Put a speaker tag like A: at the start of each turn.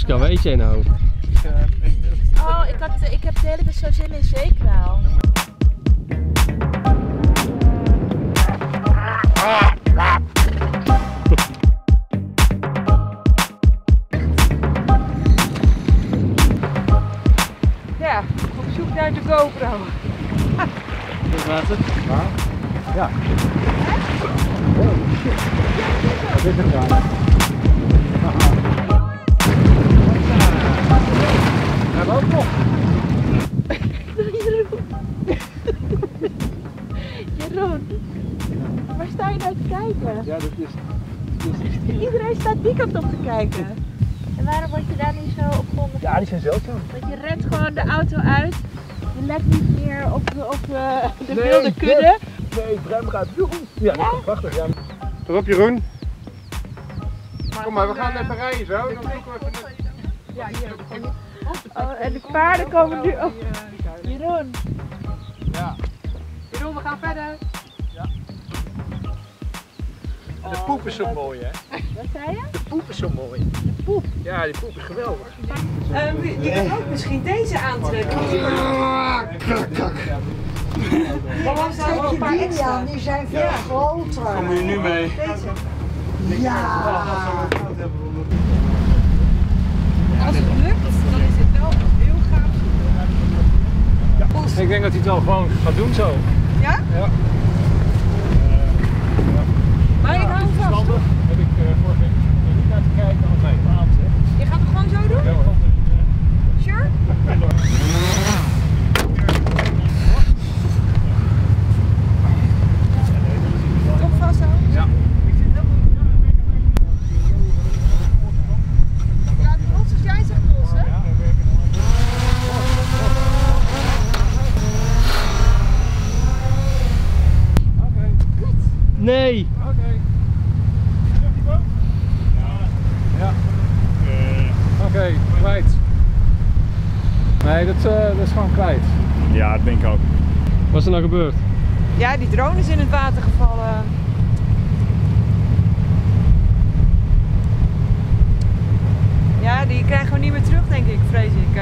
A: Jessica, wat eet jij nou?
B: Oh, ik heb de hele tijd zo zin in zeekraal.
C: Ja, op zoek naar de GoPro.
A: Dit was het.
D: Ja. Wat is het dan? Hebben we ook nog?
B: Jeroen, waar sta je nou te kijken?
D: Ja, dat is...
B: Iedereen staat die kant op te kijken. En waarom word je daar nu zo op grond?
D: Ja, die zijn zeldzaam.
B: Want je rent gewoon de auto uit. Je let niet meer op de wilde kudde.
D: Nee, Brem gaat. Ja, dat is prachtig. Ja.
E: Erop Jeroen. Kom maar, we gaan even rijden zo. Dan zoeken we even
C: Ja, hier.
B: Oh, en de paarden komen nu op. Jeroen.
E: Ja.
C: Jeroen, we gaan verder.
D: En de poep is zo mooi, hè?
B: Wat zei je?
D: De poep is zo mooi. De
B: poep?
D: Ja, die poep is geweldig.
C: Je kan ook misschien deze aantrekken. Dan was daar wel een paar extra.
F: Die zijn veel groter.
E: Kom je nu mee?
C: Deze.
F: Ja.
C: Als het lukt, dan is het wel heel gaaf.
D: Ik denk dat hij het wel gewoon gaat doen zo.
C: Ja?
D: Ja.
C: Maar ik hou hem vast.
D: Standig heb ik vorige week niet naar te kijken. Want nee, avond hè.
C: Je gaat het gewoon zo doen?
D: Ja, we gaan
C: Sure? Kom vast aan.
D: Ja.
C: Laat het los als jij zegt los, hè?
A: Nee!
D: Oké. Ja. Oké, kwijt. Nee, dat is gewoon kwijt.
E: Ja, dat denk ik ook.
A: Wat is er nou gebeurd?
C: Ja, die drone is in het water gevallen. Ja, die krijgen we niet meer terug, denk ik, vrees ik.